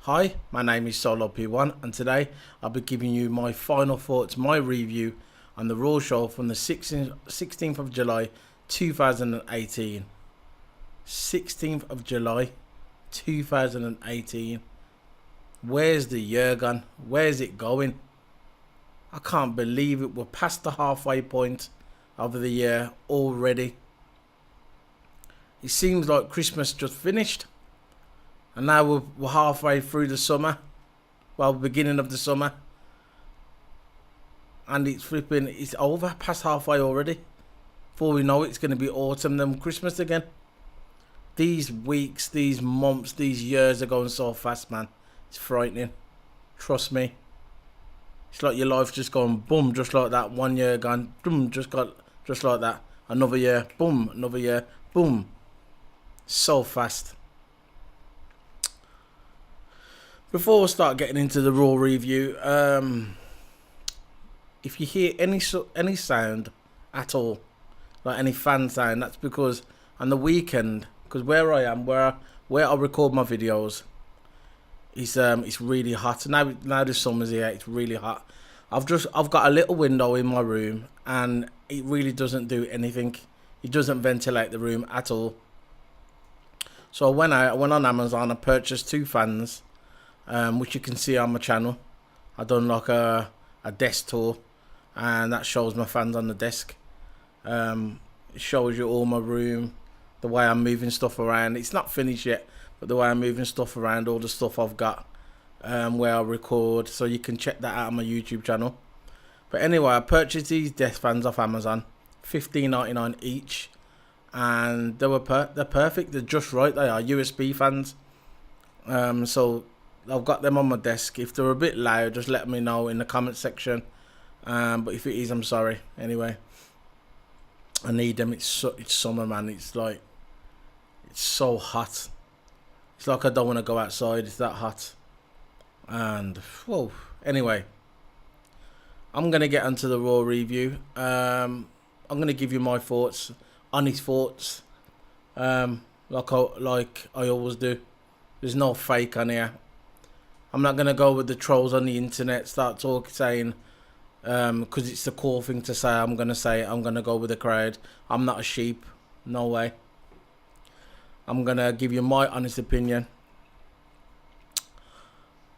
Hi, my name is Solo P1 and today I'll be giving you my final thoughts, my review on the Raw show from the 16th of July 2018. 16th of July 2018. Where's the year gone? Where's it going? I can't believe it. We're past the halfway point of the year already. It seems like Christmas just finished. And now we're halfway through the summer. Well, beginning of the summer. And it's over, past halfway already. Before we know it, it's going to be autumn, then Christmas again. These weeks, these months, these years are going so fast, man. It's frightening. Trust me. It's like your life just going boom, just like that. 1 year gone, boom, just like that. Another year, boom, another year, boom. So fast. Before we start getting into the Raw review, if you hear any sound at all, like any fan sound, that's because on the weekend, because where I am, where I record my videos, it's really hot. Now the summer's here, it's really hot. I've got a little window in my room, and it really doesn't do anything. It doesn't ventilate the room at all. So I went on Amazon and purchased 2 fans. Which you can see on my channel. I done like a desk tour, and that shows my fans on the desk. It shows you all my room, the way I'm moving stuff around. It's not finished yet, but the way I'm moving stuff around, all the stuff I've got, where I record, so you can check that out on my YouTube channel. But anyway, I purchased these desk fans off Amazon, $15.99 each, and they're perfect. They're just right. They are USB fans. So I've got them on my desk. If they're a bit loud, just let me know in the comment section. But if it is, I'm sorry. Anyway, I need them. It's summer, man. It's so hot. It's like I don't want to go outside. It's that hot. And whoa. Anyway, I'm gonna get onto the Raw review. I'm gonna give you my thoughts, honest thoughts, like I always do. There's no fake on here. I'm not going to go with the trolls on the internet, saying, because it's the cool thing to say, I'm going to go with the crowd. I'm not a sheep. No way. I'm going to give you my honest opinion.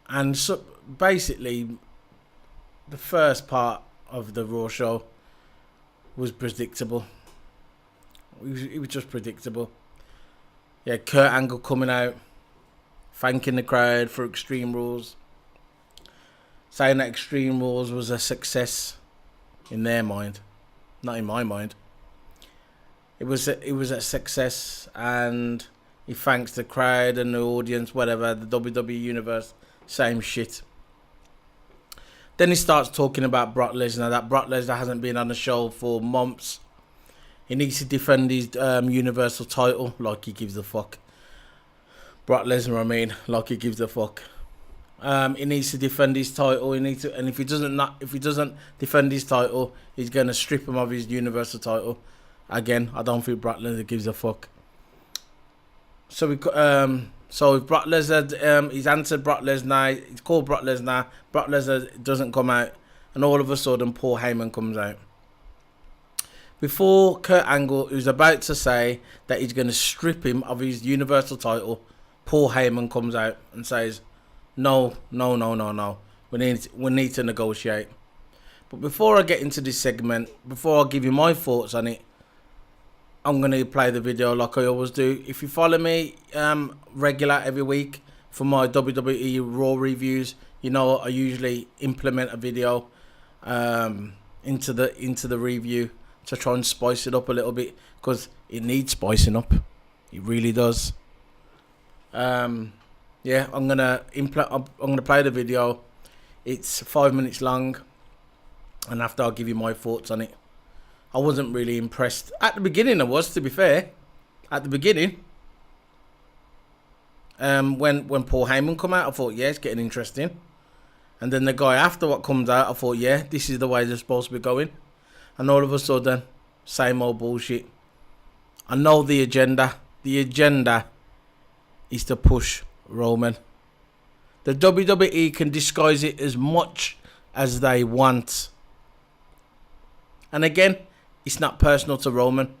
And so, basically, the first part of the Raw show was predictable. It was just predictable. Yeah, Kurt Angle coming out, thanking the crowd for Extreme Rules, saying that Extreme Rules was a success in their mind, not in my mind. It was a success, and he thanks the crowd and the audience, whatever, the WWE Universe, same shit. Then he starts talking about Brock Lesnar, that Brock Lesnar hasn't been on the show for months. He needs to defend his Universal title, like he gives a fuck. Brock Lesnar, I mean, like he gives a fuck. He needs to defend his title. And if he doesn't defend his title, he's gonna strip him of his Universal title. Again, I don't think Brock Lesnar gives a fuck. So if Brock Lesnar, he's answered Brock Lesnar. He's called Brock Lesnar. Brock Lesnar doesn't come out, and all of a sudden, Paul Heyman comes out. Before Kurt Angle, who's about to say that he's gonna strip him of his Universal title, Paul Heyman comes out and says, no. We need to negotiate. But before I get into this segment, before I give you my thoughts on it, I'm going to play the video like I always do. If you follow me regular every week for my WWE Raw reviews, you know I usually implement a video into the review to try and spice it up a little bit, because it needs spicing up. It really does. Yeah, I'm gonna play the video. It's 5 minutes long, and after I'll give you my thoughts on it. I wasn't really impressed at the beginning. I was, to be fair, at the beginning. When Paul Heyman come out, I thought, yeah, it's getting interesting. And then the guy after what comes out, I thought, yeah, this is the way they're supposed to be going. And all of a sudden, same old bullshit. I know the agenda. The agenda is to push Roman. The WWE can disguise it as much as they want. And again, it's not personal to Roman.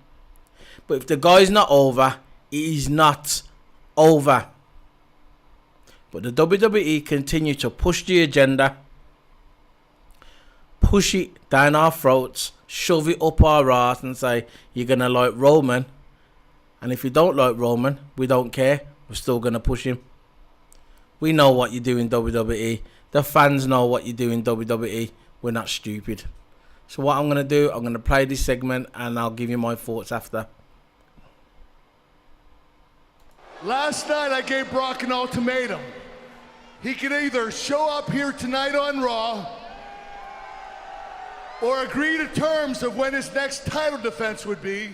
But if the guy's not over, he is not over. But the WWE continue to push the agenda, push it down our throats, shove it up our arse and say, you're going to like Roman. And if you don't like Roman, we don't care. We're still going to push him. We know what you do in WWE. The fans know what you do in WWE. We're not stupid. So what I'm going to do, I'm going to play this segment and I'll give you my thoughts after. Last night I gave Brock an ultimatum. He could either show up here tonight on Raw or agree to terms of when his next title defense would be,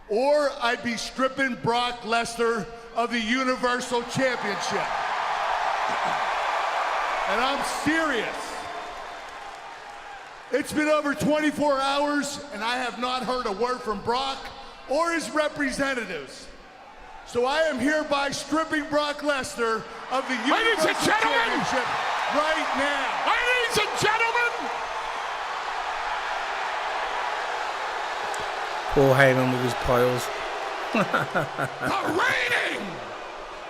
or I'd be stripping Brock Lesnar of the Universal Championship. And I'm serious. It's been over 24 hours and I have not heard a word from Brock or his representatives. So I am hereby stripping Brock Lesnar of the Universal Championship right now. Ladies and gentlemen, Paul Heyman with his piles. the reigning,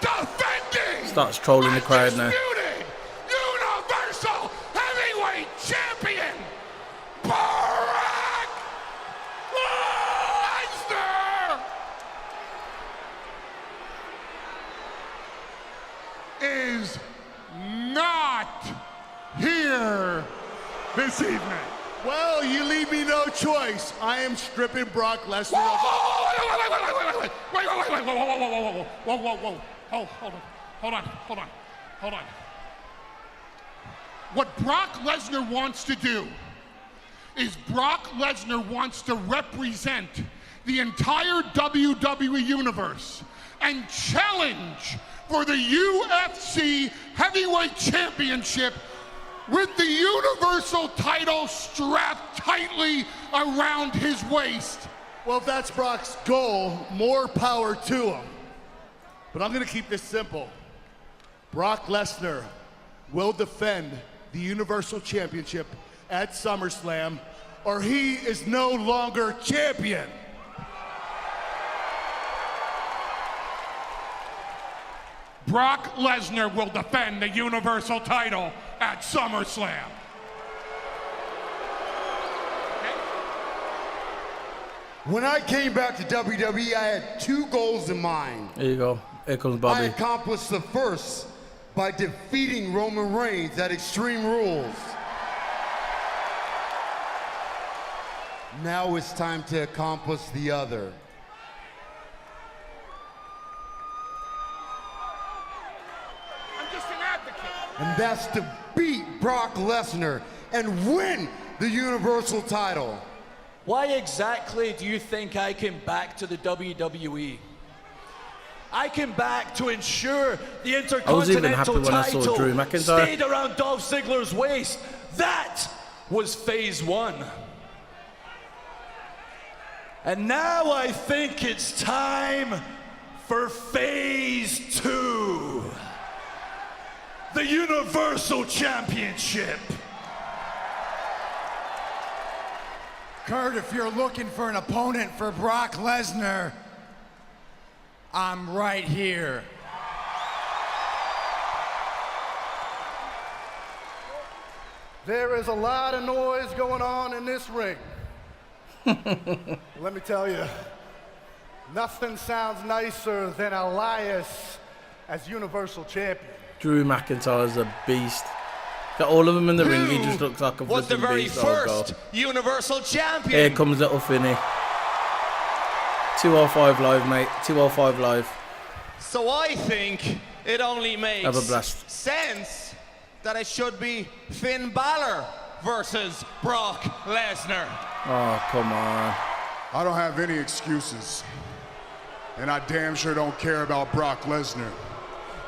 defending, Starts trolling the crowd now. undisputed Universal Heavyweight Champion, Brock Lesnar, is not here this evening. Well, you leave me no choice. I am stripping Brock Lesnar Whoa, of... hold on. What Brock Lesnar wants to do is Brock Lesnar wants to represent the entire WWE universe and challenge for the UFC Heavyweight Championship with the Universal title strapped tightly around his waist. Well, if that's Brock's goal, more power to him. But I'm gonna keep this simple. Brock Lesnar will defend the Universal Championship at SummerSlam, or he is no longer champion. Brock Lesnar will defend the Universal title at SummerSlam. When I came back to WWE, I had two goals in mind. There you go. Here comes I Bobby. accomplished the first by defeating Roman Reigns at Extreme Rules. Now it's time to accomplish the other. I'm just an advocate. And that's to beat Brock Lesnar and win the Universal title. Why exactly do you think I came back to the WWE? I came back to ensure the I was even happy Intercontinental when I saw title Drew McIntyre. stayed around Dolph Ziggler's waist. That was phase one. And now I think it's time for phase two. The Universal Championship. Kurt, if you're looking for an opponent for Brock Lesnar, I'm right here. There is a lot of noise going on in this ring. Let me tell you, nothing sounds nicer than Elias as Universal Champion. Drew McIntyre's a beast. Got all of them in the ring. He just looks like a was the flipping very beast. first Universal Champion. Here comes little Finny. 205 live, mate. 205 live. So I think it only makes Have a blast. sense that it should be Finn Balor versus Brock Lesnar. Oh, come on. I don't have any excuses. And I damn sure don't care about Brock Lesnar.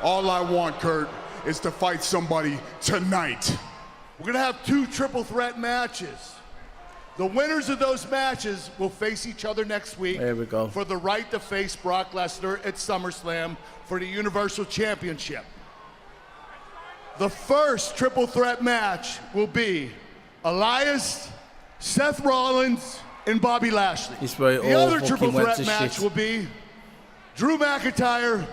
All I want, Kurt, is to fight somebody tonight. We're gonna have two triple threat matches. The winners of those matches will face each other next week. There we go. For the right to face Brock Lesnar at SummerSlam for the Universal Championship. The first triple threat match will be Elias, Seth Rollins, and Bobby Lashley. The other triple threat match will be Drew McIntyre,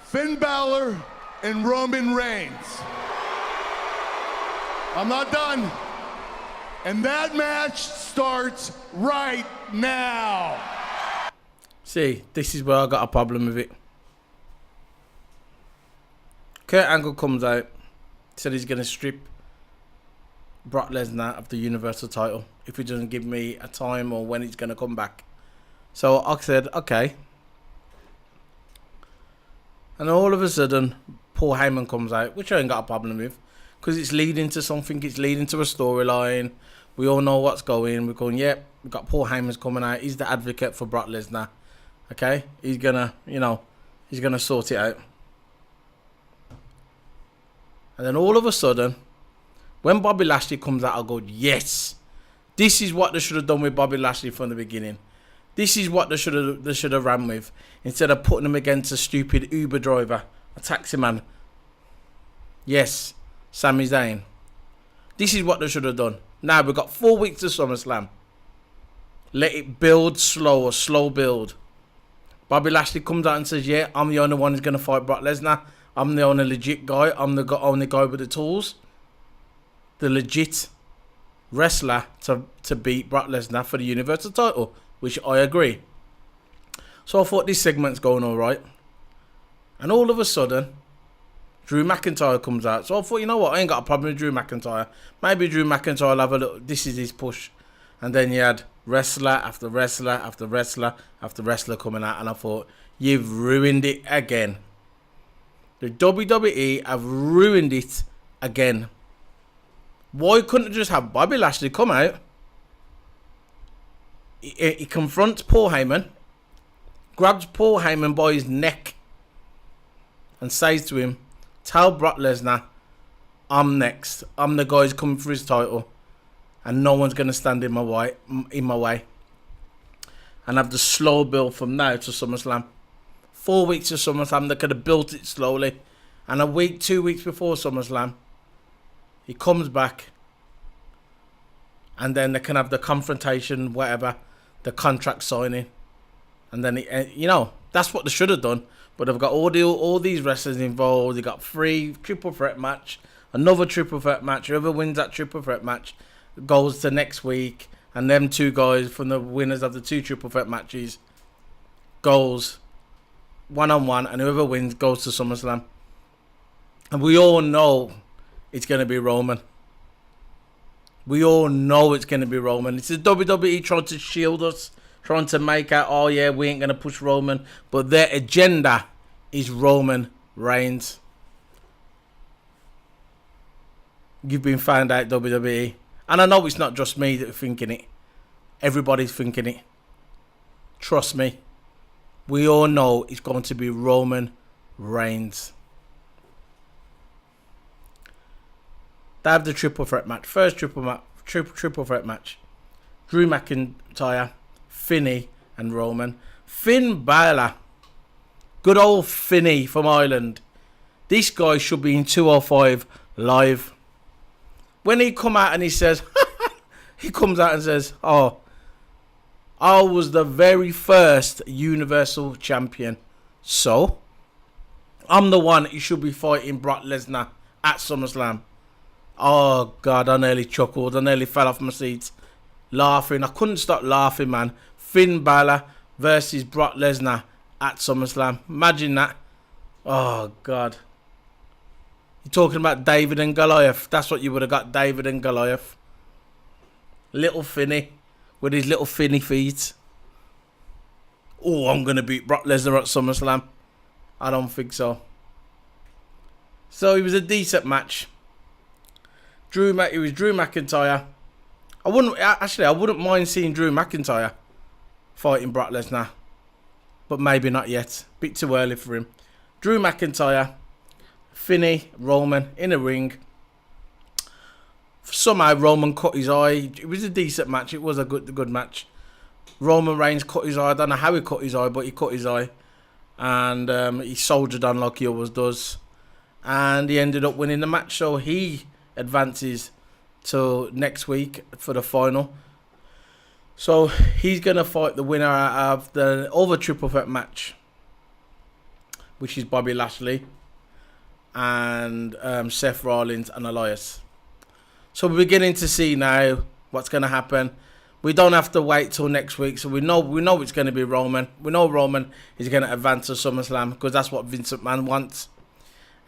Finn Balor, and Roman Reigns. I'm not done. And that match starts right now. See, this is where I got a problem with it. Kurt Angle comes out, said he's going to strip Brock Lesnar of the Universal title if he doesn't give me a time or when he's going to come back. So I said, okay. And all of a sudden, Paul Heyman comes out, which I ain't got a problem with, because it's leading to something, it's leading to a storyline. We all know what's going. We're going, yep, we've got Paul Heyman's coming out. He's the advocate for Brock Lesnar. Okay? He's going to, he's going to sort it out. And then all of a sudden, when Bobby Lashley comes out, I'll go, yes, this is what they should have done with Bobby Lashley from the beginning. This is what they should have ran with, instead of putting him against a stupid Uber driver, a taxi man. Yes, Sami Zayn. This is what they should have done. Now we've got 4 weeks to SummerSlam. Let it build slow, a slow build. Bobby Lashley comes out and says, yeah, I'm the only one who's going to fight Brock Lesnar. I'm the only legit guy. I'm the only guy with the tools. The legit wrestler to beat Brock Lesnar for the Universal title, which I agree. So I thought this segment's going all right. And all of a sudden, Drew McIntyre comes out. So I thought, you know what, I ain't got a problem with Drew McIntyre. Maybe Drew McIntyre will have a little, this is his push. And then you had wrestler after wrestler after wrestler after wrestler coming out. And I thought, you've ruined it again. The WWE have ruined it again. Why couldn't it just have Bobby Lashley come out? He confronts Paul Heyman, grabs Paul Heyman by his neck, and says to him, tell Brock Lesnar, I'm next. I'm the guy who's coming for his title, and no one's going to stand in my way. And have the slow build from now to SummerSlam. 4 weeks to SummerSlam, they could have built it slowly. And a week, 2 weeks before SummerSlam, he comes back. And then they can have the confrontation, whatever, the contract signing. And then, that's what they should have done. But they've got all these wrestlers involved. They got 3 triple threat match, another triple threat match. Whoever wins that triple threat match goes to next week. And them 2 guys from the winners of the 2 triple threat matches goes one-on-one, and whoever wins goes to SummerSlam. And we all know it's going to be Roman. We all know it's going to be Roman. It's the WWE trying to shield us, trying to make out, oh yeah, we ain't going to push Roman. But their agenda is Roman Reigns. You've been found out, WWE. And I know it's not just me that's thinking it. Everybody's thinking it. Trust me. We all know it's going to be Roman Reigns. They have the triple threat match. First triple threat match. Drew McIntyre, Finny, and Roman. Finn Balor. Good old Finny from Ireland. This guy should be in 205 live. When he come out and he says, he comes out and says, oh, I was the very first Universal Champion. So, I'm the one who should be fighting Brock Lesnar at SummerSlam. Oh, God, I nearly chuckled. I nearly fell off my seat. Laughing. I couldn't stop laughing, man. Finn Balor versus Brock Lesnar at SummerSlam. Imagine that. Oh, God. You're talking about David and Goliath. That's what you would have got, David and Goliath. Little Finny. With his little finny feet. Oh, I'm going to beat Brock Lesnar at SummerSlam. I don't think so. So it was a decent match. It was Drew McIntyre. I wouldn't mind seeing Drew McIntyre fighting Brock Lesnar. But maybe not yet. Bit too early for him. Drew McIntyre, Finny, Roman in a ring. Somehow Roman cut his eye. It was a decent match. It was a good match. Roman Reigns cut his eye. I don't know how he cut his eye, but he cut his eye. And he soldiered on like he always does. and he ended up winning the match, so he advances to next week for the final. So he's going to fight the winner of the other triple threat match, which is Bobby Lashley and Seth Rollins and Elias. So we're beginning to see now what's going to happen. We don't have to wait till next week, so we know it's going to be Roman. We know Roman is going to advance to SummerSlam because that's what Vince McMahon wants.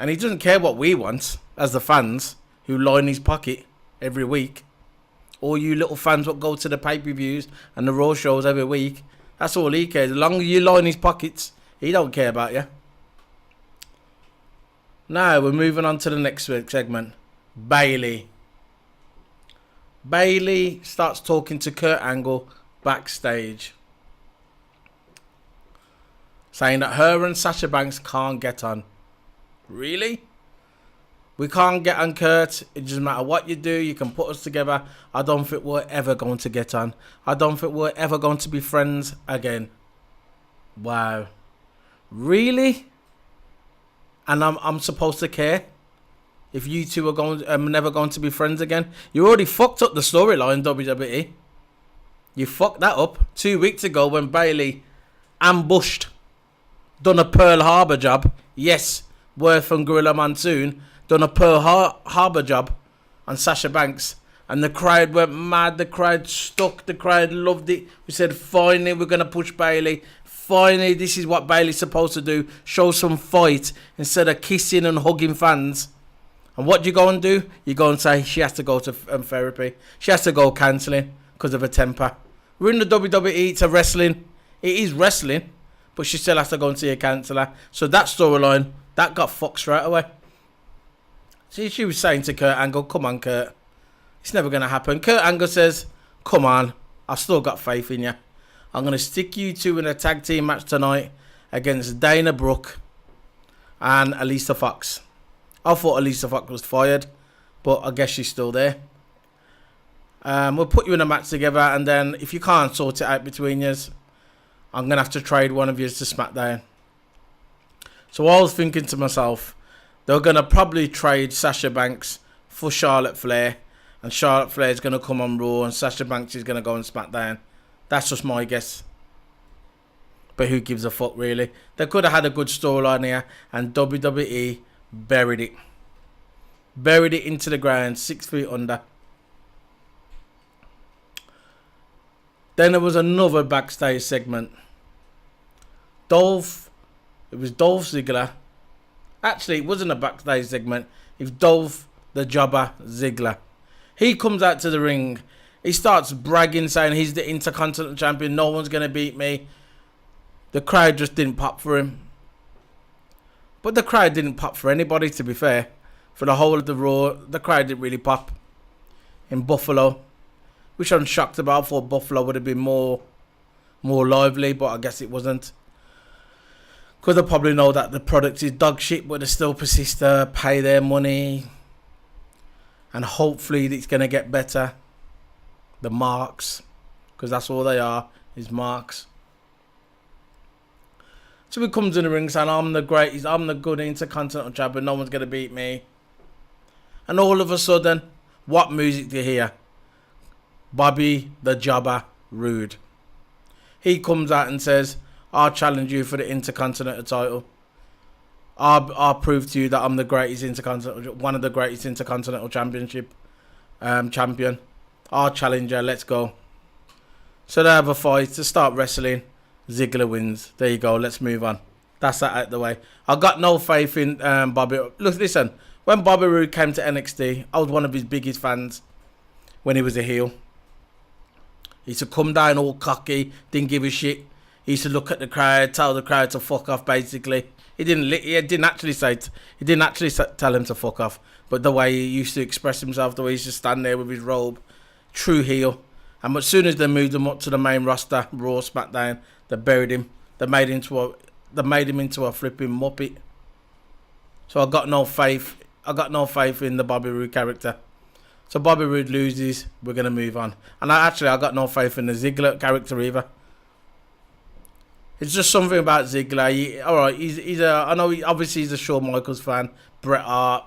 And he doesn't care what we want as the fans who line his pocket every week. All you little fans that go to the pay-per-views and the Raw shows every week. That's all he cares. As long as you line his pockets, he don't care about you. Now we're moving on to the next segment. Bayley. Bayley starts talking to Kurt Angle backstage, saying that her and Sasha Banks can't get on. Really? We can't get on, Kurt. It doesn't matter what you do. You can put us together. I don't think we're ever going to get on. I don't think we're ever going to be friends again. Wow. Really? And I'm supposed to care if you two are never going to be friends again? You already fucked up the storyline, WWE. You fucked that up 2 weeks ago when Bayley ambushed, done a Pearl Harbor job. Yes, Worth and Gorilla Monsoon done a Pearl Harbor job on Sasha Banks. And the crowd went mad. The crowd stuck. The crowd loved it. We said, finally, we're going to push Bayley. Finally, this is what Bayley's supposed to do. Show some fight instead of kissing and hugging fans. And what do you go and do? You go and say she has to go to therapy. She has to go counselling because of her temper. We're in the WWE. It's a wrestling. It is wrestling. But she still has to go and see a counsellor. So that storyline, that got fucked straight away. See, she was saying to Kurt Angle, come on, Kurt. It's never going to happen. Kurt Angle says, come on. I've still got faith in you. I'm going to stick you two in a tag team match tonight against Dana Brooke and Alicia Fox. I thought Alicia Fox was fired, but I guess she's still there. We'll put you in a match together, and then if you can't sort it out between yous, I'm going to have to trade one of yous to SmackDown. So I was thinking to myself, they're going to probably trade Sasha Banks for Charlotte Flair, and Charlotte Flair is going to come on Raw, and Sasha Banks is going to go on SmackDown. That's just my guess. But who gives a fuck, really? They could have had a good storyline here, and WWE buried it. Buried it into the ground, 6 feet under. Then there was another backstage segment. It was Dolph Ziggler. Actually, it wasn't a backstage segment. It was Dolph the Jobber Ziggler. He comes out to the ring. He starts bragging, saying he's the Intercontinental Champion. No one's going to beat me. The crowd just didn't pop for him. But the crowd didn't pop for anybody, to be fair. For the whole of the Raw, the crowd didn't really pop. In Buffalo, which I'm shocked about. I thought Buffalo would have been more lively, but I guess it wasn't. Because they probably know that the product is dog shit, but they still persist to pay their money. And hopefully it's going to get better. The marks. Because that's all they are, is marks. So he comes in the ring saying, I'm the greatest, I'm the good Intercontinental Champion, no one's going to beat me. And all of a sudden, what music do you hear? Bobby the Jobber Roode. He comes out and says, I'll challenge you for the Intercontinental title. I'll prove to you that I'm the greatest one of the greatest Intercontinental Championship champion. I'll challenge you, let's go. So they have a fight to start wrestling. Ziggler wins. There you go. Let's move on. That's that out the way. I got no faith in Bobby. Look, listen. When Bobby Roode came to NXT, I was one of his biggest fans when he was a heel. He used to come down all cocky, didn't give a shit. He used to look at the crowd, tell the crowd to fuck off, basically. He didn't actually tell him to fuck off. But the way he used to express himself, the way he used to stand there with his robe, true heel. And as soon as they moved him up to the main roster, Raw, SmackDown, they buried him. They made him into a flipping muppet. So I got no faith. I got no faith in the Bobby Roode character. So Bobby Roode loses. We're gonna move on. And I got no faith in the Ziggler character either. It's just something about Ziggler. He's a. I know. Obviously, he's a Shawn Michaels fan. Bret Hart,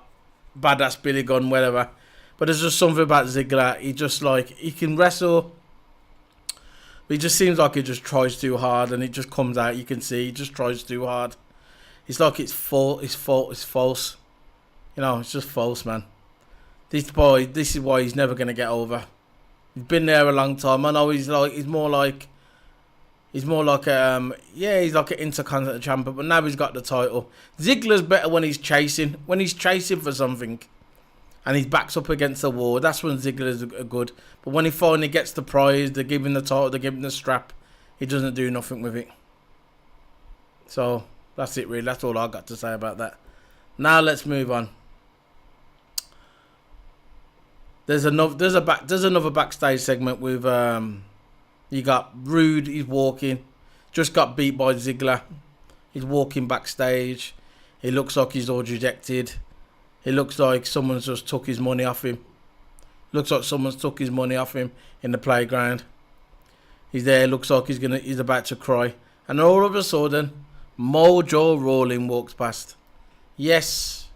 Badass Billy Gunn, whatever. But there's just something about Ziggler. He just like, he can wrestle. But he just seems like he just tries too hard, and it just comes out. You can see he just tries too hard. It's like it's false. You know, it's just false, man. This boy, this is why he's never gonna get over. He's been there a long time. I know he's more like he's like an Intercontinental champion, but now he's got the title. Ziggler's better when he's chasing for something, and his back's up against the wall. That's when Ziggler's good. But when he finally gets the prize, they give him the title, they give him the strap, he doesn't do nothing with it. So that's it, really. That's all I got to say about that. Now let's move on. There's another backstage segment with you got Rude. He's walking, just got beat by Ziggler. He's walking backstage. He looks like he's all dejected. He looks like someone's just took his money off him. Looks like someone's took his money off him in the playground. He's there. Looks like he's about to cry. And all of a sudden, Mojo Rawley walks past. Yes,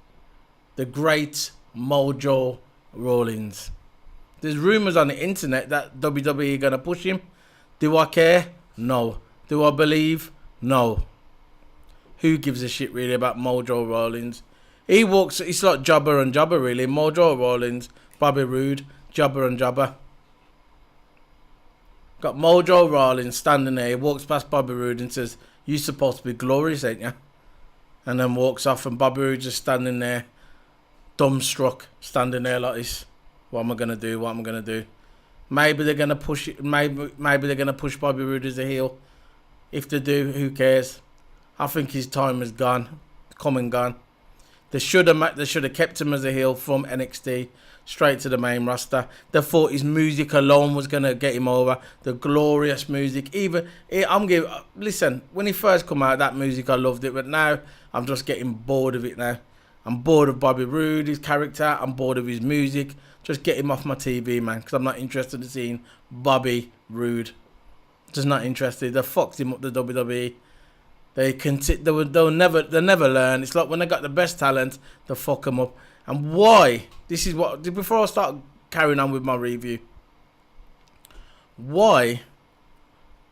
the great Mojo Rawlins. There's rumours on the internet that WWE are going to push him. Do I care? No. Do I believe? No. Who gives a shit really about Mojo Rawlins? He walks, it's like Jobber and Jobber really. Mojo Rawlins, Bobby Roode, Jobber and Jobber. Got Mojo Rawlins standing there. He walks past Bobby Roode and says, "You supposed to be glorious, ain't you?" And then walks off, and Bobby Roode just standing there, dumbstruck, standing there like this. What am I gonna do? What am I gonna do? Maybe they're gonna push it. Maybe they're gonna push Bobby Roode as a heel. If they do, who cares? I think his time is gone, come and gone. They should have kept him as a heel from NXT straight to the main roster. They thought his music alone was gonna get him over. The glorious music. Listen, when he first come out, that music I loved it, but now I'm just getting bored of it now. I'm bored of Bobby Roode, his character. I'm bored of his music. Just get him off my TV, man, because I'm not interested in seeing Bobby Roode. Just not interested. They fucked him up, the WWE. They'll never learn. It's like when they got the best talent, they fuck them up. And why? This is what, before I start carrying on with my review, why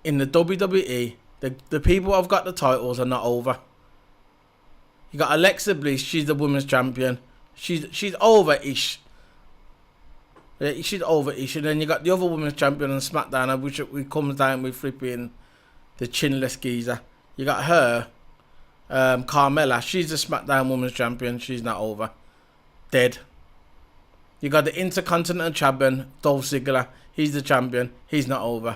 in the WWE the people who've got the titles are not over? You got Alexa Bliss, she's the women's champion. She's over-ish. She's over-ish. And then you got the other women's champion on SmackDown, which comes down with flipping the chinless geezer. You got her, Carmella. She's the SmackDown Women's Champion. She's not over. Dead. You got the Intercontinental Champion, Dolph Ziggler. He's the champion. He's not over.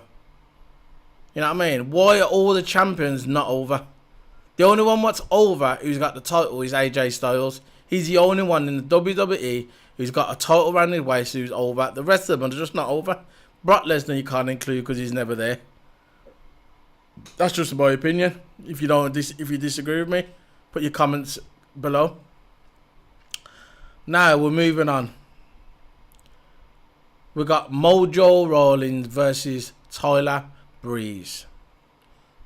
You know what I mean? Why are all the champions not over? The only one what's over who's got the title is AJ Styles. He's the only one in the WWE who's got a title around his waist who's over. The rest of them are just not over. Brock Lesnar you can't include because he's never there. That's just my opinion. If you disagree with me, put your comments below. Now we're moving on. We got Mojo Rawlins versus Tyler Breeze.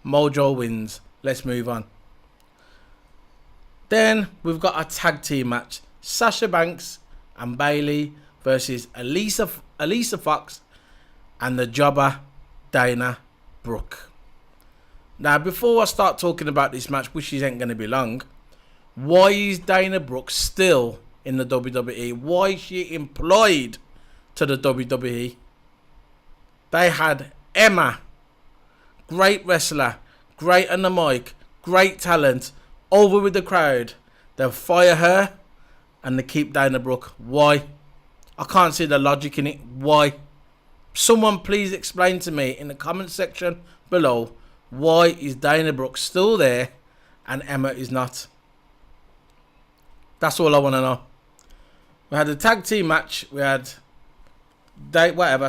Mojo wins. Let's move on. Then we've got a tag team match: Sasha Banks and Bayley versus Elisa Fox and the jobber Dana Brooke. Now, before I start talking about this match, which ain't going to be long, why is Dana Brooke still in the WWE? Why is she employed to the WWE? They had Emma, great wrestler, great on the mic, great talent, over with the crowd. They'll fire her and they keep Dana Brooke. Why? I can't see the logic in it. Why? Someone please explain to me in the comment section below. Why is Dana Brooke still there and Emma is not? That's all I want to know. We had a tag team match. We had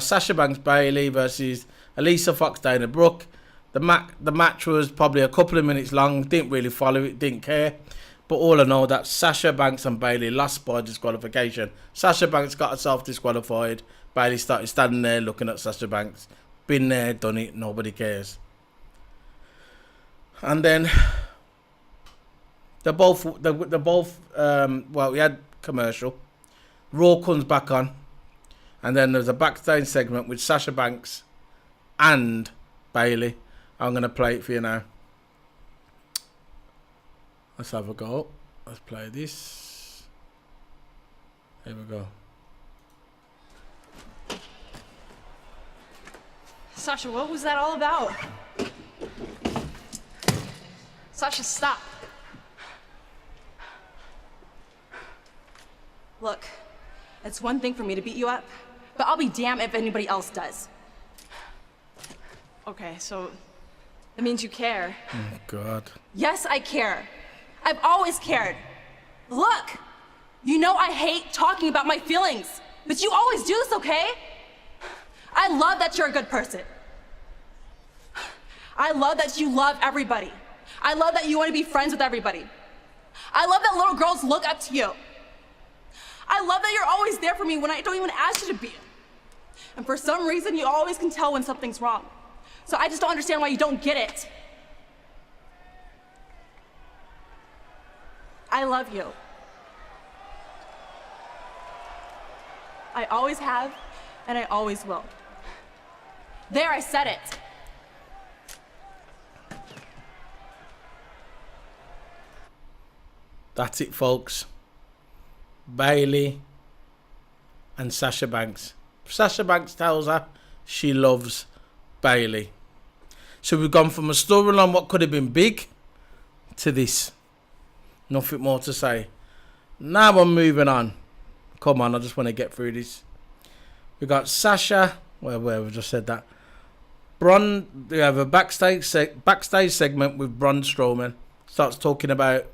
Sasha Banks Bayley versus Elisa Fox Dana Brooke. The match was probably a couple of minutes long. Didn't really follow it. Didn't care. But all I know that Sasha Banks and Bayley lost by disqualification. Sasha Banks got herself disqualified. Bayley started standing there looking at Sasha Banks. Been there, done it. Nobody cares. And then They're both. Well, we had commercial. Raw comes back on, and then there's a backstage segment with Sasha Banks and Bailey. I'm gonna play it for you now. Let's have a go. Let's play this. Here we go. Sasha, what was that all about? Sasha, stop. Look, it's one thing for me to beat you up, but I'll be damned if anybody else does. Okay, so that means you care. Oh, God. Yes, I care. I've always cared. Look, you know I hate talking about my feelings, but you always do this, okay? I love that you're a good person. I love that you love everybody. I love that you want to be friends with everybody. I love that little girls look up to you. I love that you're always there for me when I don't even ask you to be. And for some reason, you always can tell when something's wrong. So I just don't understand why you don't get it. I love you. I always have, and I always will. There, I said it. That's it, folks. Bailey and Sasha Banks. Sasha Banks tells her she loves Bailey. So we've gone from a storyline what could have been big to this. Nothing more to say. Now I'm moving on. Come on, I just want to get through this. We got Sasha. Where we just said that. We have a backstage segment with Braun Strowman. Starts talking about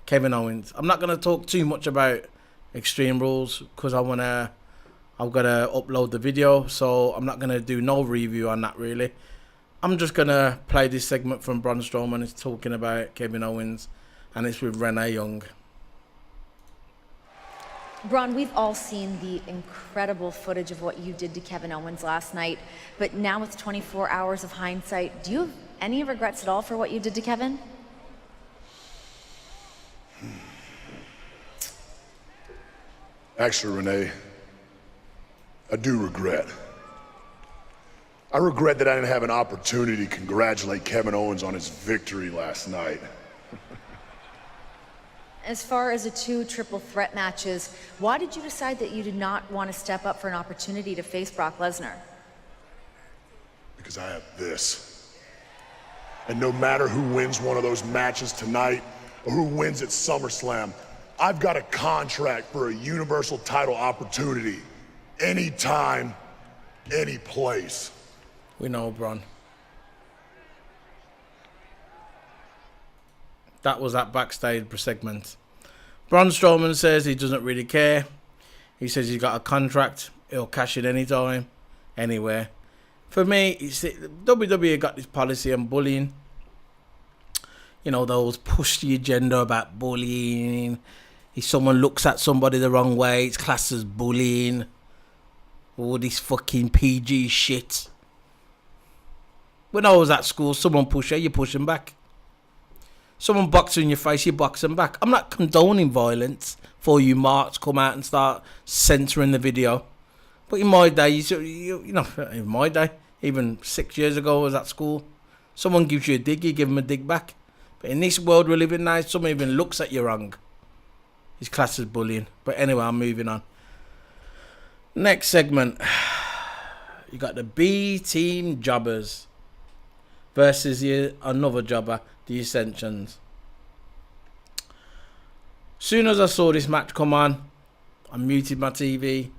Kevin Owens. I'm not going to talk too much about Extreme Rules because I've got to upload the video, so I'm not going to do no review on that really. I'm just going to play this segment from Braun Strowman. It's talking about Kevin Owens, and it's with Renee Young. Braun, we've all seen the incredible footage of what you did to Kevin Owens last night, but now with 24 hours of hindsight, do you have any regrets at all for what you did to Kevin? Actually, Renee, I do regret. I regret that I didn't have an opportunity to congratulate Kevin Owens on his victory last night. As far as the 2 triple threat matches, why did you decide that you did not want to step up for an opportunity to face Brock Lesnar? Because I have this. And no matter who wins one of those matches tonight or who wins at SummerSlam, I've got a contract for a Universal title opportunity. Anytime, any place. We know, Braun. That was that backstage segment. Braun Strowman says he doesn't really care. He says he's got a contract. He'll cash it anytime, anywhere. For me, WWE got this policy on bullying. You know, those push the agenda about bullying. If someone looks at somebody the wrong way, it's classed as bullying. All this fucking PG shit. When I was at school, someone push you push them back. Someone boxes in your face, you box them back. I'm not condoning violence for you marks come out and start censoring the video. But in my day, in my day, even 6 years ago I was at school, someone gives you a dig, you give them a dig back. But in this world we live in now, someone even looks at you wrong. It's classed as bullying. But anyway, I'm moving on. Next segment. You got the B-Team Jobbers versus another jobber, the Ascensions. Soon as I saw this match come on, I muted my TV.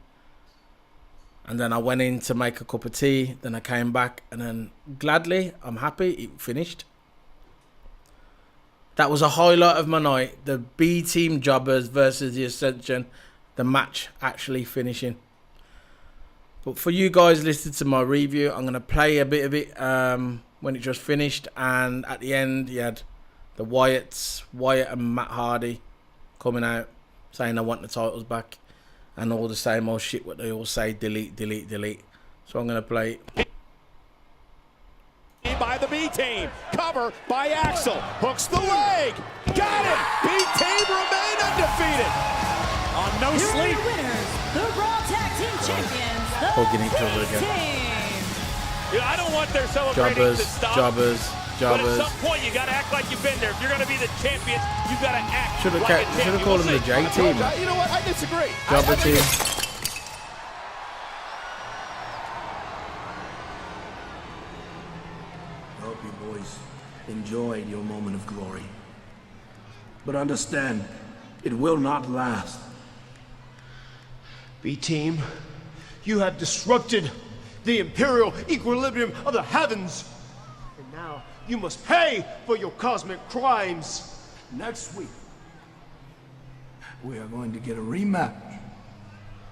And then I went in to make a cup of tea. Then I came back. And then gladly, I'm happy it finished. That was a highlight of my night. The B-Team Jobbers versus the Ascension. The match actually finishing. But for you guys listening to my review, I'm going to play a bit of it when it just finished. And at the end, you had the Wyatt and Matt Hardy coming out saying I want the titles back. And all the same old shit what they all say, delete, delete, delete. So I'm going to play it. By the B-Team, cover by Axel, hooks the leg, got it! B-Team remain undefeated. On no Here are sleep. your winners, the Raw Tag Team Champions, the Hugging each other again. Yeah, I don't want their celebrating to stop. Jobbers. But at some point, you got to act like you've been there. If you're going to be the champions, you got to act like a champion. Should have called them the J Team. You know what? I disagree. Jobber Team. I hope you boys enjoyed your moment of glory. But understand, it will not last. B-Team, you have disrupted the imperial equilibrium of the heavens. And now you must pay for your cosmic crimes. Next week, we are going to get a rematch.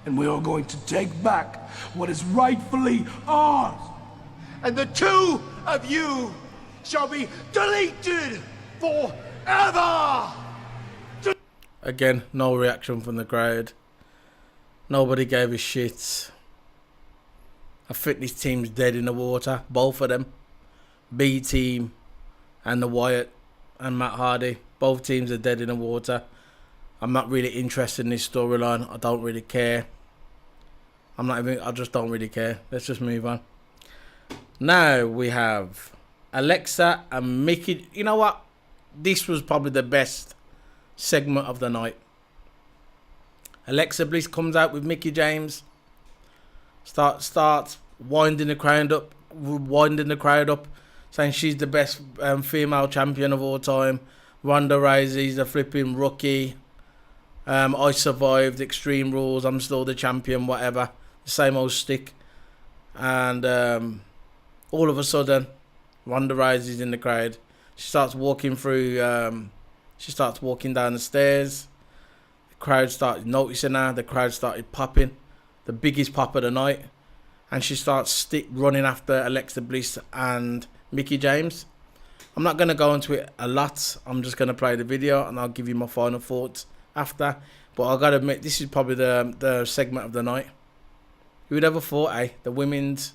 And we are going to take back what is rightfully ours. And the two of you shall be deleted forever! Again, no reaction from the crowd. Nobody gave a shit. I think this team's dead in the water. Both of them. B Team and the Wyatt and Matt Hardy. Both teams are dead in the water. I'm not really interested in this storyline. I don't really care. I just don't really care. Let's just move on. Now we have Alexa and Mickey. You know what? This was probably the best segment of the night. Alexa Bliss comes out with Mickie James. Starts winding the crowd up, saying she's the best female champion of all time. Ronda Rousey's a flipping rookie. I survived Extreme Rules. I'm still the champion. Whatever, the same old stick. And all of a sudden, Ronda Rousey's in the crowd. She starts walking through. She starts walking down the stairs. The crowd started noticing her. The crowd started popping. The biggest pop of the night. And she starts running after Alexa Bliss and Mickie James. I'm not going to go into it a lot. I'm just going to play the video and I'll give you my final thoughts after. But I got to admit, this is probably the segment of the night. Who would ever thought, the women's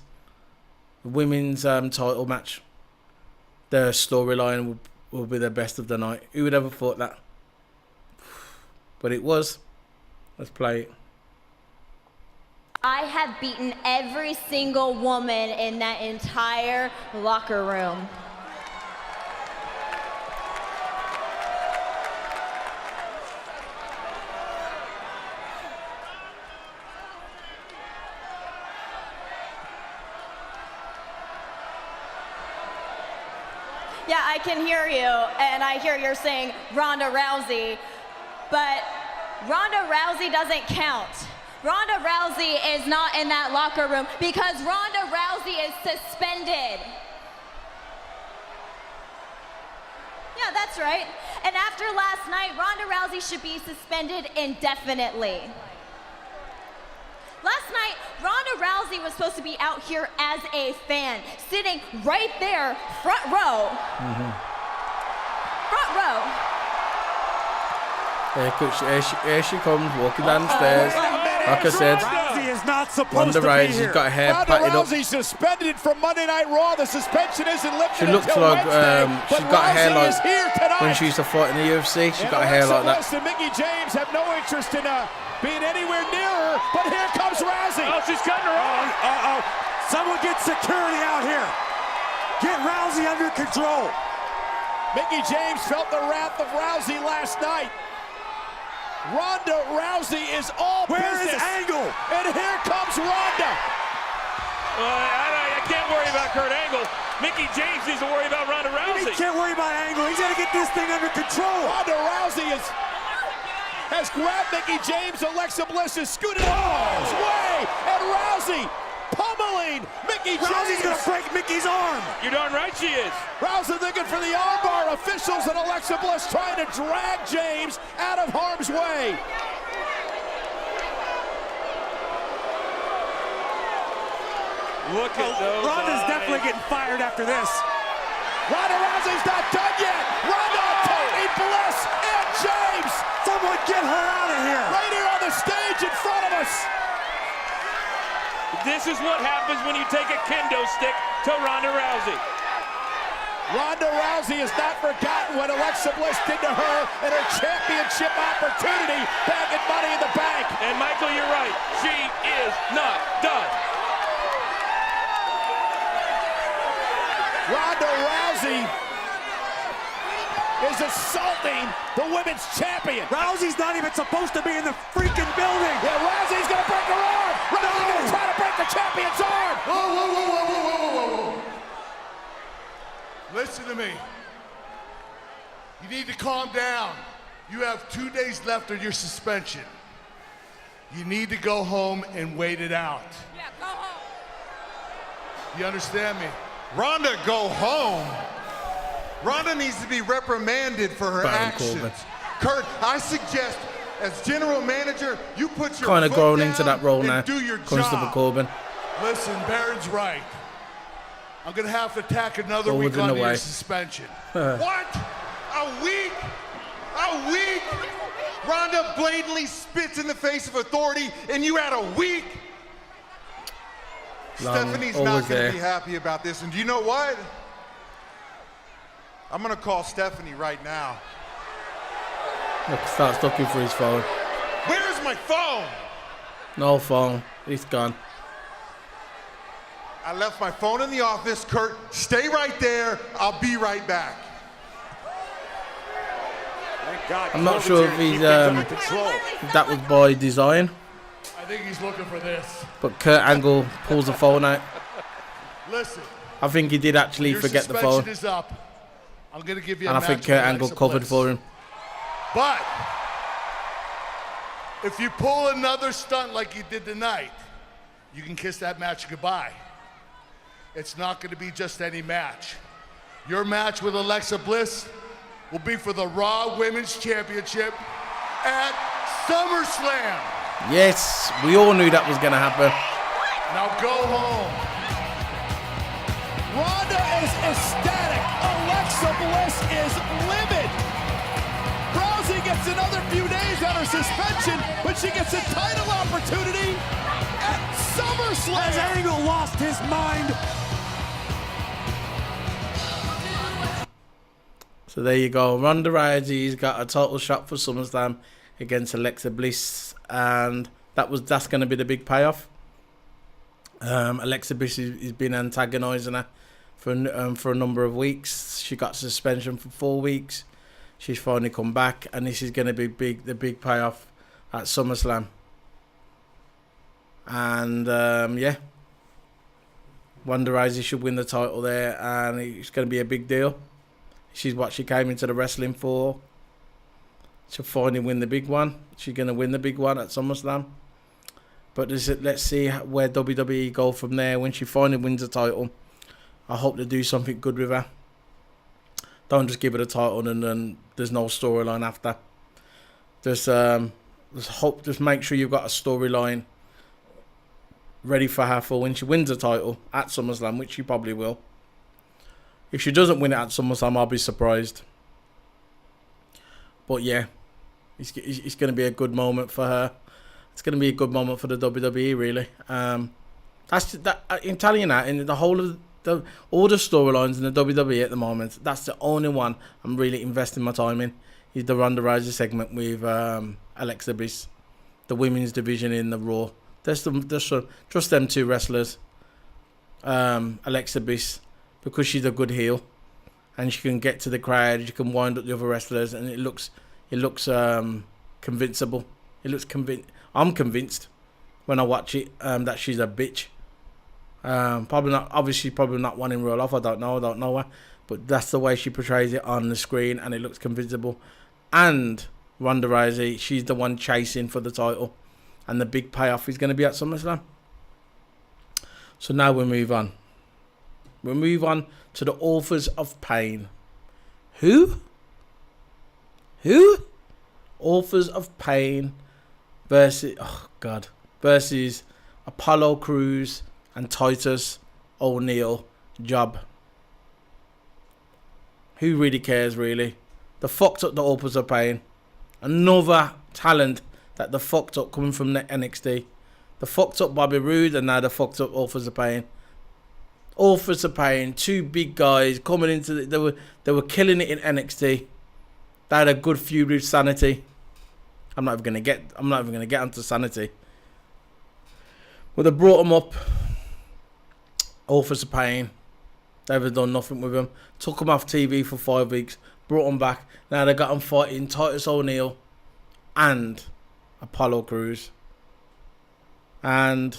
title match, the storyline will be the best of the night. Who would ever thought that? But it was. Let's play it. I have beaten every single woman in that entire locker room. Yeah, I can hear you, and I hear you're saying Ronda Rousey, but Ronda Rousey doesn't count. Ronda Rousey is not in that locker room because Ronda Rousey is suspended. Yeah, that's right. And after last night, Ronda Rousey should be suspended indefinitely. Last night, Ronda Rousey was supposed to be out here as a fan, sitting right there, front row. Front row. Here she comes, walking down the stairs. Like I said, Rousey is not supposed Ronda to be Rousey's here. got her hair Ronda patted up. Rousey suspended from Monday Night Raw. The suspension isn't lifted She looks until like Wednesday, she's but got her hair Rousey is here like tonight. when she used to fight in the UFC. She's got her hair like that. Alexa Bliss and Mickie James have no interest in being anywhere near her, but here comes Rousey. Oh, she's cutting her off. Someone get security out here. Get Rousey under control. Mickie James felt the wrath of Rousey last night. Ronda Rousey is all business. Where is Angle? And here comes Ronda. I can't worry about Kurt Angle. Mickie James needs to worry about Ronda Rousey. He can't worry about Angle. He's got to get this thing under control. Ronda Rousey has grabbed Mickie James. Alexa Bliss is scooted out of his way. And Rousey pummeling Mickie James. Rousey's going to break Mickey's arm. You're darn right she is. Rousey looking for the armbar. Officials and Alexa Bliss trying to drag James out of harm's way. Look at those Ronda's definitely getting fired after this. Ronda Rousey's not done yet. Ronda, Tony Bliss, and James. Someone get her out of here. Right here on the stage in front of us. This is what happens when you take a kendo stick to Ronda Rousey. Ronda Rousey has not forgotten what Alexa Bliss did to her and her championship opportunity back at Money in the Bank. And Michael, you're right. She is not done. Ronda Rousey is assaulting the women's champion. Rousey's not even supposed to be in the freaking building. Yeah, Rousey's gonna break her arm. Rousey's gonna try to break the champion's arm. Whoa. Listen to me. You need to calm down. You have 2 days left of your suspension. You need to go home and wait it out. Yeah, go home. You understand me? Ronda, go home. Ronda needs to be reprimanded for her actions. Kurt, I suggest, as general manager, you put your kind of foot grown down into that role and now. do your Constable job. Corbin. Listen, Baron's right. I'm gonna have to tack another Forward week in on the your way. suspension. What? A week? A week? Ronda blatantly spits in the face of authority, and you had a week? Stephanie's not always going there. to be happy about this. And do you know what? I'm going to call Stephanie right now. Look, starts looking for his phone. Where's my phone? No phone. It's gone. I left my phone in the office. Kurt, stay right there. I'll be right back. Thank God. I'm not sure if he's if that was by design, I think he's looking for this. but Kurt Angle pulls the phone out. Listen. I think he did actually Your forget the suspension phone, is up. I'm gonna give you a and I match think with Kurt Angle Alexa covered Bliss. for him. But if you pull another stunt like you did tonight, you can kiss that match goodbye. It's not going to be just any match. Your match with Alexa Bliss will be for the Raw Women's Championship at SummerSlam. Yes, we all knew that was going to happen. Now go home. Ronda is ecstatic. Alexa Bliss is livid. Rousey gets another few days on her suspension, but she gets a title opportunity at SummerSlam. Has Angle lost his mind? So there you go. Ronda Rousey's got a title shot for SummerSlam against Alexa Bliss, and that's going to be the big payoff. Alexa Bliss has been antagonising her for a number of weeks. She got suspension for 4 weeks. She's finally come back, and this is going to be the big payoff at SummerSlam. And yeah, Ronda Rousey should win the title there, and it's going to be a big deal. She's what she came into the wrestling for. She'll finally win the big one. She's going to win the big one at SummerSlam. But let's see where WWE go from there when she finally wins the title. I hope they do something good with her. Don't just give her the title and then there's no storyline after. Just make sure you've got a storyline ready for her for when she wins the title at SummerSlam, which she probably will. If she doesn't win it at SummerSlam, I'll be surprised. But yeah, it's going to be a good moment for her. It's going to be a good moment for the WWE, really. In telling you that, in the whole of all the storylines in the WWE at the moment, that's the only one I'm really investing my time in. Is the Ronda Rousey segment with Alexa Bliss, the women's division in the Raw. Just them two wrestlers. Alexa Bliss, because she's a good heel, and she can get to the crowd. She can wind up the other wrestlers, and it looks convincible. I'm convinced when I watch it that she's a bitch. Probably not one in real life. I don't know her, but that's the way she portrays it on the screen, and it looks convincible. And Ronda Rousey, she's the one chasing for the title, and the big payoff is going to be at SummerSlam. So now we move on. We move on to the Authors of Pain. Who? Authors of Pain versus Apollo Crews and Titus O'Neil Job. Who really cares, really? They fucked up the Authors of Pain. Another talent that they fucked up coming from the NXT. They fucked up Bobby Roode, and now they fucked up Authors of Pain. Authors of Pain, two big guys coming into they were killing it in NXT. They had a good feud with Sanity. I'm not even gonna get onto Sanity. But they brought them up. Authors of Pain. They haven't done nothing with them. Took them off TV for 5 weeks. Brought them back. Now they got them fighting Titus O'Neil and Apollo Crews. And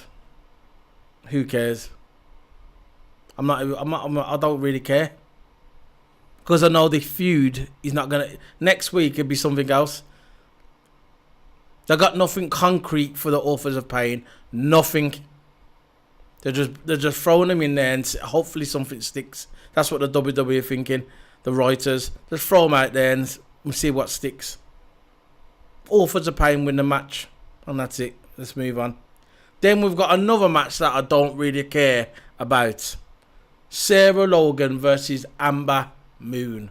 who cares? I don't really care. Because I know the feud is not gonna. Next week it'll be something else. They got nothing concrete for the Authors of Pain. Nothing. They're just throwing them in there and hopefully something sticks. That's what the WWE are thinking. The writers, just throw them out there and we'll see what sticks. Authors of Pain win the match, and that's it. Let's move on. Then we've got another match that I don't really care about. Sarah Logan versus Amber Moon.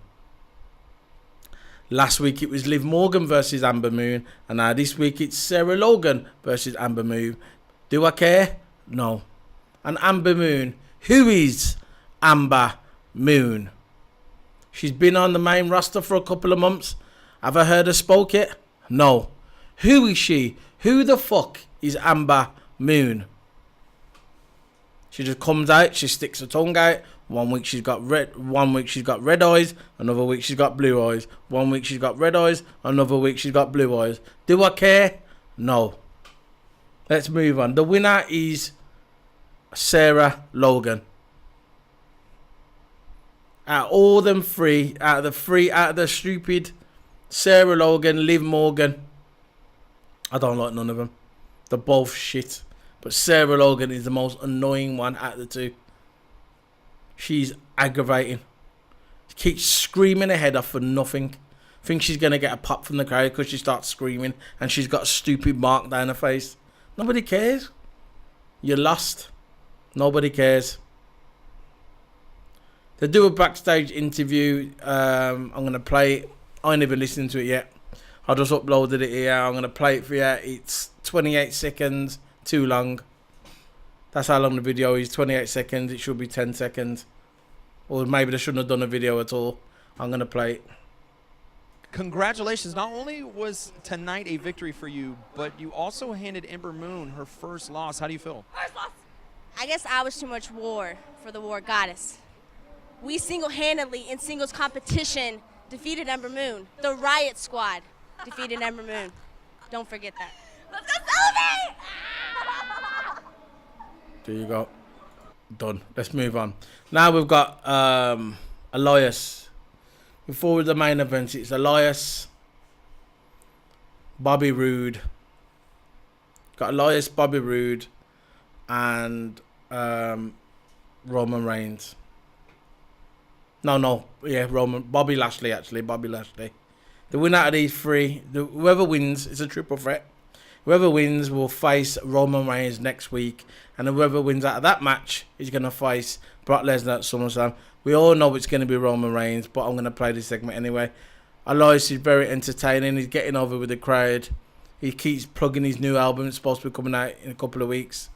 Last week it was Liv Morgan versus Amber Moon, and now this week it's Sarah Logan versus Amber Moon. Do I care? No. And Amber Moon, who is Amber Moon? She's been on the main roster for a couple of months. Have I heard her spoke yet? No. Who is she? Who the fuck is Amber Moon? She just comes out, she sticks her tongue out. 1 week she's got red eyes, another week she's got blue eyes. 1 week she's got red eyes, another week she's got blue eyes. Do I care? No. Let's move on. The winner is Sarah Logan. Out of all them three, out of the stupid Sarah Logan, Liv Morgan, I don't like none of them. They're both shit. But Sarah Logan is the most annoying one out of the two. She's aggravating. She keeps screaming her head off for nothing. Thinks she's going to get a pop from the crowd because she starts screaming and she's got a stupid mark down her face. Nobody cares. You're lost. Nobody cares. They do a backstage interview. I'm going to play it. I ain't even listened to it yet. I just uploaded it here. I'm going to play it for you. It's 28 seconds. Too long. That's how long the video is. 28 seconds. It should be 10 seconds. Or maybe they shouldn't have done a video at all. I'm going to play it. Congratulations. Not only was tonight a victory for you, but you also handed Ember Moon her first loss. How do you feel? First loss. I guess I was too much war for the war goddess. We single-handedly in singles competition defeated Ember Moon. The Riot Squad defeated Ember Moon. Don't forget that. Let's go celebrate! There you go. Done. Let's move on. Now we've got Elias. Before the main event, it's Elias, Bobby Roode. Got Elias, Bobby Roode, and Roman Reigns. Bobby Lashley, actually. Bobby Lashley. The winner out of these three, whoever wins, it's a triple threat. Whoever wins will face Roman Reigns next week. And whoever wins out of that match is going to face Brock Lesnar at SummerSlam. We all know it's going to be Roman Reigns, but I'm going to play this segment anyway. Elias is very entertaining. He's getting over with the crowd. He keeps plugging his new album. It's supposed to be coming out in a couple of weeks.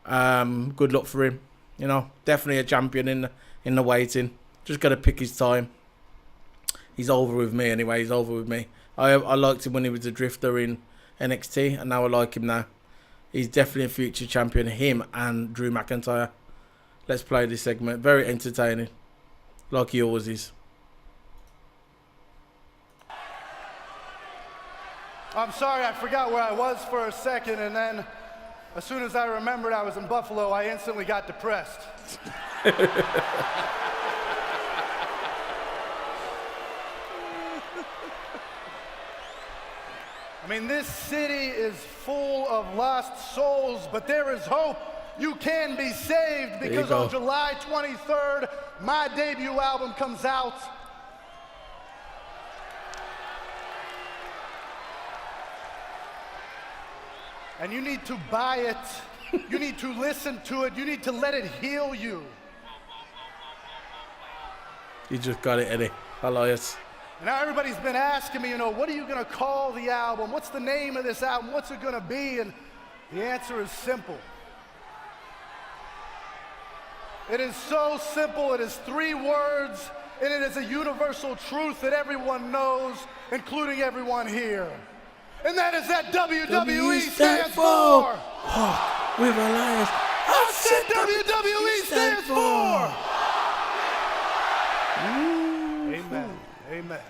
Good luck for him. You know, definitely a champion in the waiting. Just got to pick his time. He's over with me anyway. He's over with me. I liked him when he was a drifter in NXT, and now I like him now. He's definitely a future champion. Him and Drew McIntyre. Let's play this segment. Very entertaining. Like he always is. I'm sorry, I forgot where I was for a second, and then as soon as I remembered I was in Buffalo, I instantly got depressed. I mean, this city is full of lost souls, but there is hope. You can be saved because on July 23rd, my debut album comes out. And you need to buy it. You need to listen to it. You need to let it heal you. You just got it, Eddie. Elias. Now everybody's been asking me, what are you going to call the album? What's the name of this album? What's it going to be? And the answer is simple. It is so simple. It is 3 words, and it is a universal truth that everyone knows, including everyone here. And that is that WWE stands for. With Elias. I said WWE stands for. Amen. Amen.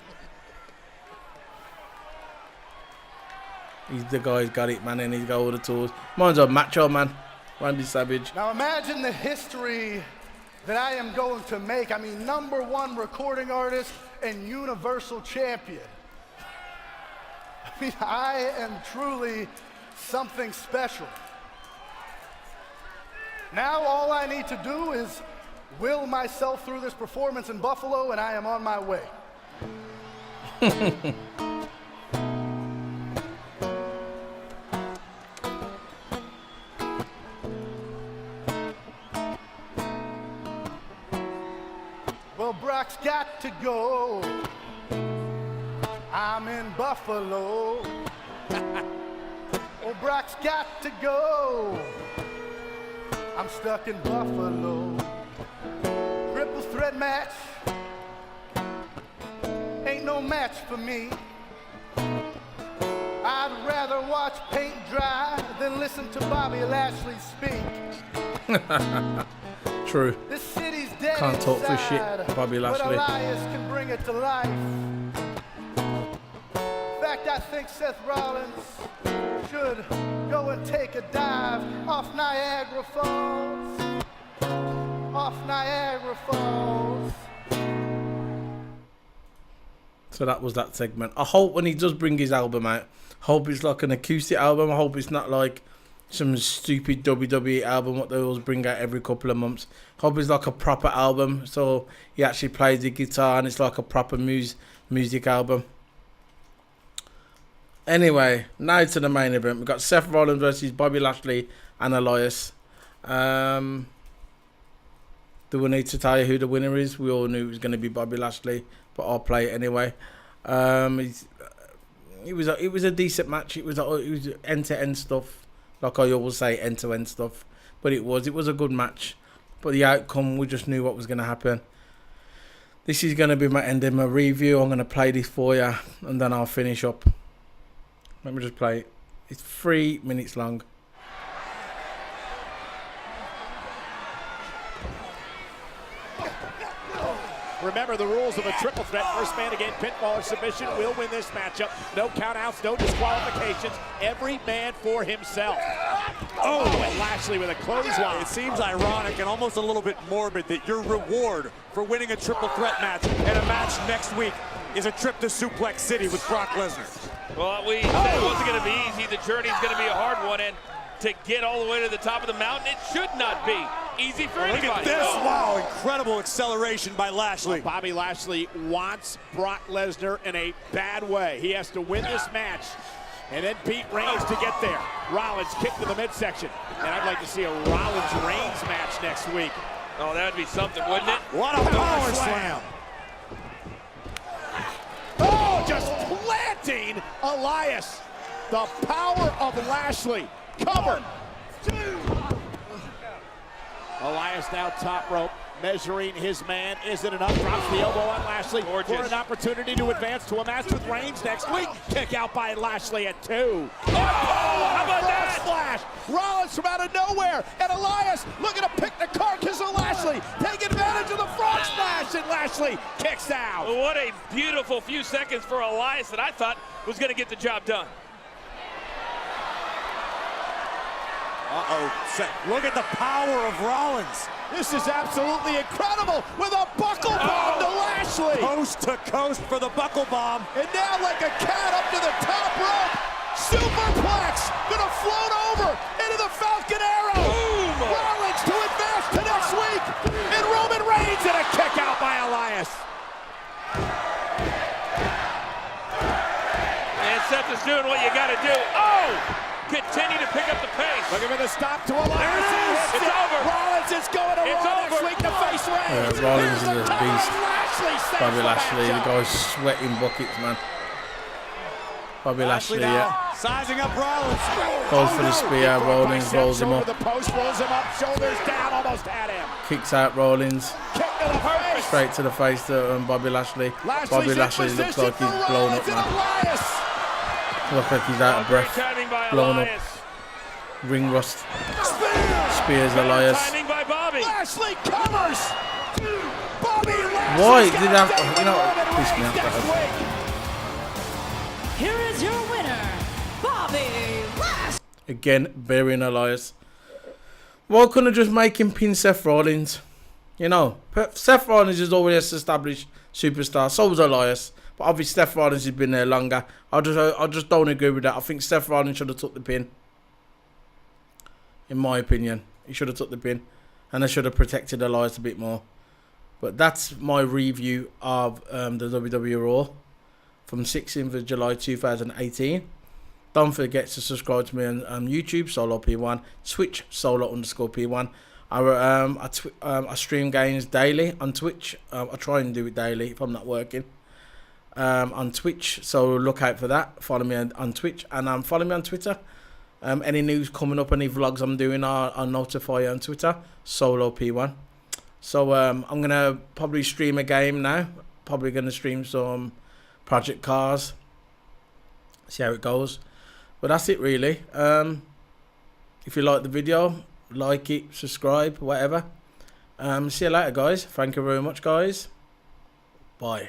He's the guy who's got it, man, and he's got all the tools. Mine's a macho, man. Randy Savage. Now imagine the history that I am going to make. I mean, #1 recording artist and Universal Champion. I mean, I am truly something special. Now all I need to do is will myself through this performance in Buffalo, and I am on my way. Well, Brock's got to go. I'm in Buffalo. Well, Brock's got to go. I'm stuck in Buffalo. Triple threat match. Ain't no match for me. I'd rather watch paint dry than listen to Bobby Lashley speak. True. This city's dead. Can't talk for shit, Bobby But Lashley. Elias can bring it to life. In fact, I think Seth Rollins should go and take a dive off Niagara Falls. Off Niagara Falls. So that was that segment. I hope when he does bring his album out, hope it's like an acoustic album. I hope it's not like some stupid WWE album what they always bring out every couple of months. Hope it's like a proper album, so he actually plays the guitar and it's like a proper music album. Anyway, now to the main event. We've got Seth Rollins versus Bobby Lashley and Elias. Do we need to tell you who the winner is? We all knew it was going to be Bobby Lashley, but I'll play it anyway. It was a decent match. It was end-to-end stuff. Like I always say, end-to-end stuff. But it was a good match. But the outcome, we just knew what was going to happen. This is going to be my end of my review. I'm going to play this for you, and then I'll finish up. Let me just play it. It's 3 minutes long. Remember the rules of a triple threat. First man to gain pinfall or submission will win this matchup. No countouts, no disqualifications. Every man for himself. Oh, and Lashley with a clothesline. It seems ironic and almost a little bit morbid that your reward for winning a triple threat match and a match next week is a trip to Suplex City with Brock Lesnar. Well, we said it wasn't going to be easy. The journey's going to be a hard one, and to get all the way to the top of the mountain, it should not be easy for anybody. Look at this. Wow, incredible acceleration by Lashley. Bobby Lashley wants Brock Lesnar in a bad way. He has to win this match and then beat Reigns to get there. Rollins kicked to the midsection. And I'd like to see a Rollins-Reigns match next week. Oh, that would be something, wouldn't it? What a power slam. Oh, just planting Elias. The power of Lashley. Cover. 1, 2. Elias now top rope, measuring his man. Isn't enough. Drops the elbow on Lashley for an opportunity to advance to a match with Reigns next week. Kick out by Lashley at 2. Oh, how about that? Splash. Rollins from out of nowhere. And Elias looking to pick the carcass of Lashley. Take advantage of the frog splash, and Lashley kicks out. What a beautiful few seconds for Elias that I thought was going to get the job done. Look at the power of Rollins. This is absolutely incredible with a buckle bomb to Lashley. Coast to coast for the buckle bomb. And now like a cat up to the top rope. Superplex. Gonna float over into the Falcon Arrow. Boom. Rollins to advance to next week. And Roman Reigns and a kick out by Elias. And Seth is doing what you got to do. Oh! Continue to pick up the pace. Looking for the stop to Elias. It's over. Rollins is going to Raw next week to face Reigns. Rollins is a beast. Bobby Lashley, the guy's sweating buckets, man. Bobby Lashley, yeah. Sizing up Rollins. Goes for the spear. Rollins rolls him up. The post rolls him up, shoulders down, almost had him. Kicks out Rollins. Kick to the face. Straight to the face to Bobby Lashley. Bobby Lashley looks like he's blown up now. Looks like he's out of breath. Blown up. Ring rust. Spears Elias. Lashley covers. Bobby Lashley. Why did that? You know, piss me off. Here is your winner, Bobby Lashley. Again, burying Elias. Why couldn't I just make him pin Seth Rollins? You know, Seth Rollins is always an established superstar. So was Elias. But obviously Seth Rollins has been there longer. I just don't agree with that. I think Seth Rollins should have took the pin. In my opinion, he should have took the pin. And they should have protected Elias a bit more. But that's my review of the WWE Raw from 16th of July 2018. Don't forget to subscribe to me on YouTube, Solo P1, Twitch, Solo_P1. I stream games daily on Twitch. I try and do it daily if I'm not working. On Twitch, so look out for that. Follow me on Twitch and follow me on Twitter. Any news coming up, any vlogs I'm doing, I'll notify you on Twitter, Solo P1. So I'm gonna probably stream a game now. Probably gonna stream some Project Cars. See how it goes. But that's it really. If you like the video, like it, subscribe, whatever. See you later, guys. Thank you very much, guys. Bye.